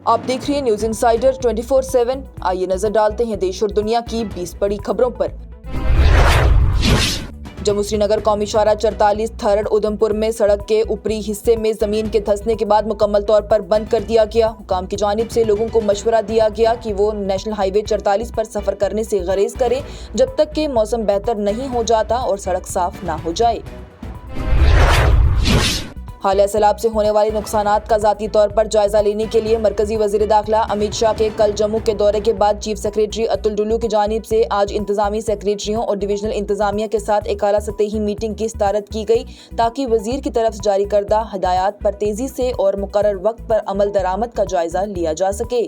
आप देख रही हैं न्यूज इंसाइडर 24/7। आइए नजर डालते हैं देश और दुनिया की 20 बड़ी खबरों पर। जम्मू श्रीनगर कौमी शाहराह 44 थरड उधमपुर में सड़क के ऊपरी हिस्से में जमीन के धंसने के बाद मुकम्मल तौर पर बंद कर दिया गया। हुकाम की जानिब से लोगों को मशवरा दिया गया कि वो नेशनल हाईवे 44 पर सफर करने से गुरेज करें जब तक कि मौसम बेहतर नहीं हो जाता और सड़क साफ ना हो जाए। हालिया सैलाब से होने वाले नुकसानात का ज़ाती तौर पर जायजा लेने के लिए मरकजी वज़ीर दाखिला अमित शाह के कल जम्मू के दौरे के बाद चीफ सेक्रेटरी अतुल डुल्लू की जानिब से आज इंतजामी सेक्रेटरियों और डिविजनल इंतजामिया के साथ एक आला सतही मीटिंग की सदारत की गई ताकि वजीर की तरफ जारी करदा हदायत पर तेजी से और मुकर्रर वक्त पर अमल दरामद का जायजा लिया जा सके।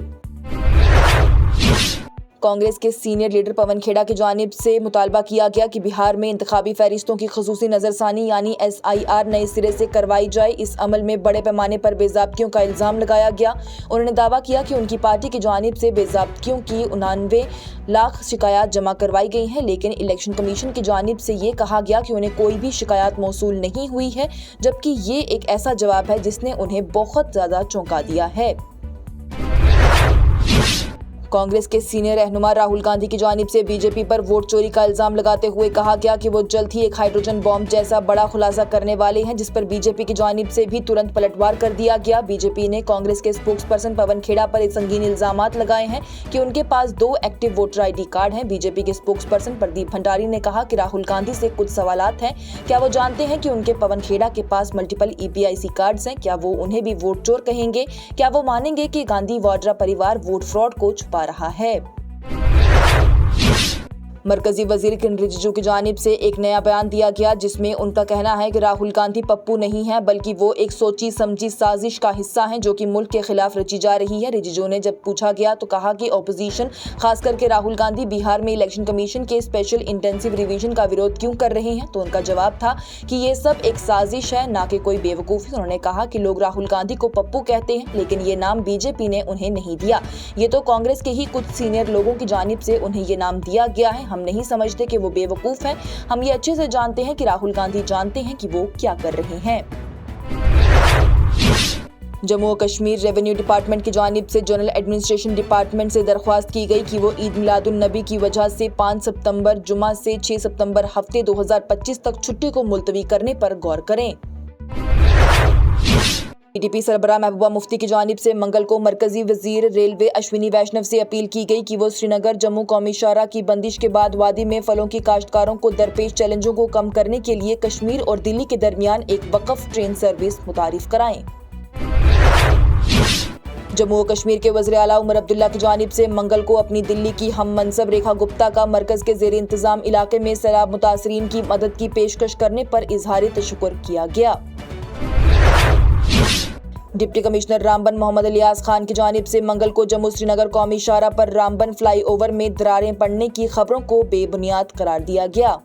कांग्रेस के सीनियर लीडर पवन खेड़ा की जानिब से मुतालबा किया गया कि बिहार में इंतखाबी फहरिस्तों की खसूसी नजरसानी यानी SIR नए सिरे से करवाई जाए। इस अमल में बड़े पैमाने पर बेज़ाब्तियों का इल्जाम लगाया गया। उन्होंने दावा किया कि उनकी पार्टी की जानिब से बेज़ाब्तियों की 89 लाख शिकायत जमा करवाई गई हैं, लेकिन इलेक्शन कमीशन की जानिब से ये कहा गया कि उन्हें कोई भी शिकायत मौसूल नहीं हुई है, जबकि ये एक ऐसा जवाब है जिसने उन्हें बहुत ज़्यादा चौंका दिया है। कांग्रेस के सीनियर रहनुमा राहुल गांधी की जानिब से बीजेपी पर वोट चोरी का इल्जाम लगाते हुए कहा गया कि वो जल्द ही एक हाइड्रोजन बॉम्ब जैसा बड़ा खुलासा करने वाले हैं, जिस पर बीजेपी की जानिब से भी तुरंत पलटवार कर दिया गया। बीजेपी ने कांग्रेस के स्पोक्स पर्सन पवन खेड़ा पर एक संगीन इल्जामात लगाए हैं कि उनके पास 2 एक्टिव वोटर ID कार्ड हैं। बीजेपी के स्पोक्स पर्सन प्रदीप भंडारी ने कहा कि राहुल गांधी से कुछ सवालात हैं। क्या वो जानते हैं कि उनके पवन खेड़ा के पास मल्टीपल EPIC कार्ड्स हैं? क्या वो उन्हें भी वोट चोर कहेंगे? क्या वो मानेंगे कि गांधी वाड्रा परिवार वोट फ्रॉड को छुपा रहा है? मरकजी वजीर किरण रिजिजू की जानिब से एक नया बयान दिया गया, जिसमें उनका कहना है कि राहुल गांधी पप्पू नहीं है, बल्कि वो एक सोची समझी साजिश का हिस्सा हैं जो कि मुल्क के खिलाफ रची जा रही है। रिजिजू ने जब पूछा गया तो कहा कि ऑपोजिशन खास करके राहुल गांधी बिहार में इलेक्शन कमीशन के स्पेशल इंटेंसिव रिवीजन का विरोध क्यों कर रहे हैं, तो उनका जवाब था कि ये सब एक साजिश है, ना कि कोई बेवकूफ़ी। उन्होंने कहा कि लोग राहुल गांधी को पप्पू कहते हैं, लेकिन ये नाम बीजेपी ने उन्हें नहीं दिया, ये तो कांग्रेस के ही कुछ सीनियर लोगों की जानिब से उन्हें ये नाम दिया गया है। हम नहीं समझते कि वो बेवकूफ हैं, हम ये अच्छे से जानते हैं कि राहुल गांधी जानते हैं कि वो क्या कर रहे हैं। जम्मू और कश्मीर रेवेन्यू डिपार्टमेंट की जानिब से जनरल एडमिनिस्ट्रेशन डिपार्टमेंट से दरख्वास्त की गई कि वो ईद मिलादुन नबी की वजह से 5 सितंबर जुमा से 6 सितंबर हफ्ते 2025 तक छुट्टी को मुलतवी करने पर गौर करें। PDP सरबराह महबूबा मुफ्ती की जानिब से मंगल को मरकजी वजीर रेलवे अश्विनी वैष्णव से अपील की गई कि वो श्रीनगर जम्मू कौमी शाहराह की बंदिश के बाद वादी में फलों की काश्तकारों को दरपेश चैलेंजों को कम करने के लिए कश्मीर और दिल्ली के दरमियान एक वक़फ़ ट्रेन सर्विस मुतारिफ कराएं। जम्मू और कश्मीर के वज़ीर आला उमर अब्दुल्ला की जानिब से मंगल को अपनी दिल्ली की हम मनसब रेखा गुप्ता का मरकज़ के ज़ेर इंतज़ाम इलाके में सैलाब मुतासरीन की मदद की पेशकश करने पर इजहार तशक्कुर किया गया। डिप्टी कमिश्नर रामबन मोहम्मद इलियास खान की जानिब से मंगल को जम्मू श्रीनगर कौमी शाहराह पर रामबन फ्लाईओवर में दरारें पड़ने की खबरों को बेबुनियाद करार दिया गया।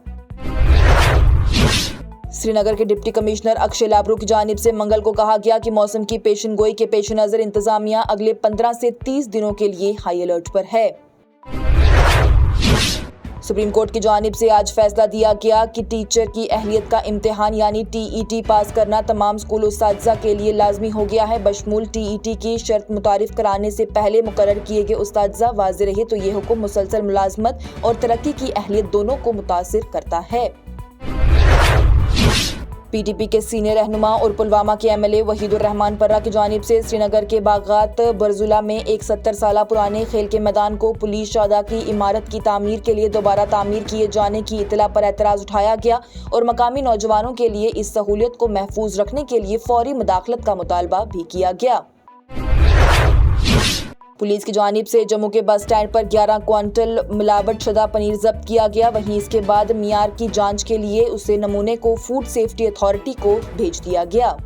श्रीनगर के डिप्टी कमिश्नर अक्षय लाबरू की जानिब से मंगल को कहा गया कि मौसम की पेशनगोई के पेश नज़र इंतजामिया अगले 15 से 30 दिनों के लिए हाई अलर्ट पर है। सुप्रीम कोर्ट की जानिब से आज फैसला दिया गया कि टीचर की अहलियत का इम्तिहान यानी TET पास करना तमाम स्कूल उस्तादिज़ा के लिए लाजमी हो गया है। बशमूल TET की शर्त मुतारिफ कराने से पहले मुकर्रर किए गए उस्तादिज़ा वाज़े रहे तो ये हुक्म मुसलसल मुलाजमत और तरक्की की अहलियत दोनों को मुतासिर करता है। PDP के सीनियर रहनुमा और पुलवामा के MLA वहीदुर रहमान पर्रा की जानिब से श्रीनगर के बागात बरजुला में एक 70 साल पुराने खेल के मैदान को पुलिस शादा की इमारत की तामीर के लिए दोबारा तामीर किए जाने की इतला पर एतराज़ उठाया गया और मकामी नौजवानों के लिए इस सहूलियत को महफूज रखने के लिए फौरी मुदाखलत का मुतालबा भी किया गया। पुलिस की जानिब से जम्मू के बस स्टैंड पर 11 क्वांटल मिलावट शुदा पनीर जब्त किया गया। वहीं इसके बाद मियार की जांच के लिए उसे नमूने को फूड सेफ्टी अथॉरिटी को भेज दिया गया।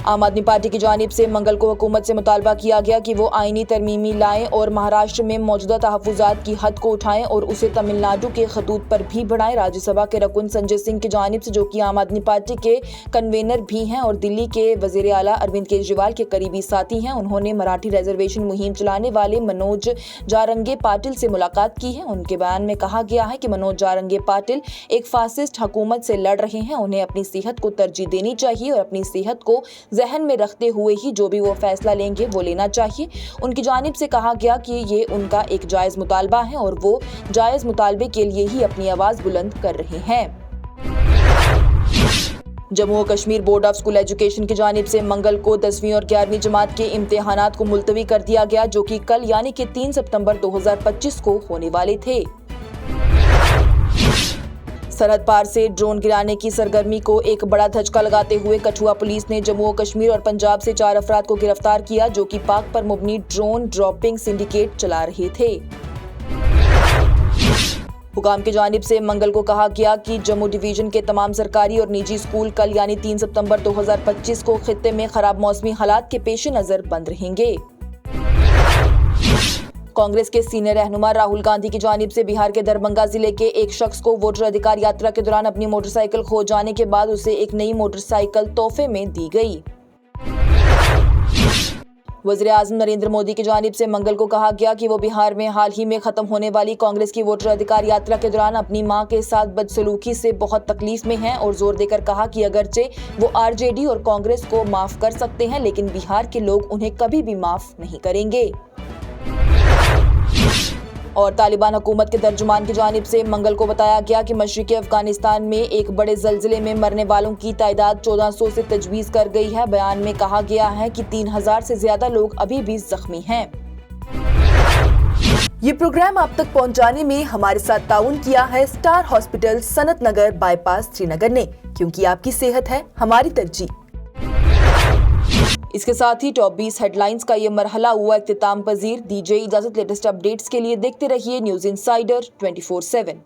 आम आदमी पार्टी की जानिब से मंगल को हुकूमत से मुतालबा किया गया कि वो आईनी तरमीमी लाएं और महाराष्ट्र में मौजूदा तहफ़्फ़ुज़ात की हद को उठाएं और उसे तमिलनाडु के खतूत पर भी बढ़ाएं। राज्यसभा के रकुन संजय सिंह की जानिब से, जो कि आम आदमी पार्टी के कन्वेनर भी हैं और दिल्ली के वज़ीर आला अरविंद केजरीवाल के करीबी साथी हैं, उन्होंने मराठी रिजर्वेशन मुहिम चलाने वाले मनोज जारंगे पाटिल से मुलाकात की है। उनके बयान में कहा गया है कि मनोज जारंगे पाटिल एक फासिस्ट हुकूमत से लड़ रहे हैं, उन्हें अपनी सेहत को तरजीह देनी चाहिए और अपनी सेहत को जहन में रखते हुए ही जो भी वो फैसला लेंगे वो लेना चाहिए। उनकी जानिब से कहा गया कि ये उनका एक जायज़ मुतालबा है और वो जायज़ मुतालबे के लिए ही अपनी आवाज़ बुलंद कर रहे हैं। जम्मू और Kashmir board of school education की जानिब से मंगल को 10वीं और 11वीं जमात के इम्तिहानात को मुलतवी कर दिया गया, जो कि कल यानी कि 3 सितंबर 2025 को होने वाले थे। सरहद पार से ड्रोन गिराने की सरगर्मी को एक बड़ा धचका लगाते हुए कठुआ पुलिस ने जम्मू और कश्मीर और पंजाब से 4 अफराद को गिरफ्तार किया, जो कि पाक पर मुबनी ड्रोन ड्रॉपिंग सिंडिकेट चला रहे थे। हुकाम की जानिब से मंगल को कहा गया कि जम्मू डिवीजन के तमाम सरकारी और निजी स्कूल कल यानी 3 सितंबर 2025 को खित्ते में खराब मौसमी हालात के पेश नज़र बंद रहेंगे। कांग्रेस के सीनियर रहनुमा राहुल गांधी की जानिब से बिहार के दरभंगा जिले के एक शख्स को वोटर अधिकार यात्रा के दौरान अपनी मोटरसाइकिल खो जाने के बाद उसे एक नई मोटरसाइकिल तोहफे में दी गई। वज़ीर-ए-आज़म नरेंद्र मोदी की जानिब से मंगल को कहा गया कि वो बिहार में हाल ही में खत्म होने वाली कांग्रेस की वोटर अधिकार यात्रा के दौरान अपनी मां के साथ बदसलूकी से बहुत तकलीफ में हैं और जोर देकर कहा कि अगरचे वो आरजेडी और कांग्रेस को माफ कर सकते हैं, लेकिन बिहार के लोग उन्हें कभी भी माफ नहीं करेंगे। और तालिबान हुकूमत के तर्जुमान की जानिब से मंगल को बताया गया कि मशरिकी अफगानिस्तान में एक बड़े ज़ल्ज़ले में मरने वालों की तादाद 1400 से तजवीज़ कर गई है। बयान में कहा गया है कि 3000 से ज्यादा लोग अभी भी जख्मी हैं। ये प्रोग्राम आप तक पहुंचाने में हमारे साथ ताउन किया है स्टार हॉस्पिटल सनत नगर बाईपास श्रीनगर ने, क्योंकि आपकी सेहत है हमारी तरजीह। इसके साथ ही टॉप 20 हेडलाइंस का ये मरहला हुआ इख्तिताम पजीर। दीजिए इजाजत। लेटेस्ट अपडेट्स के लिए देखते रहिए न्यूज़ इनसाइडर 24/7।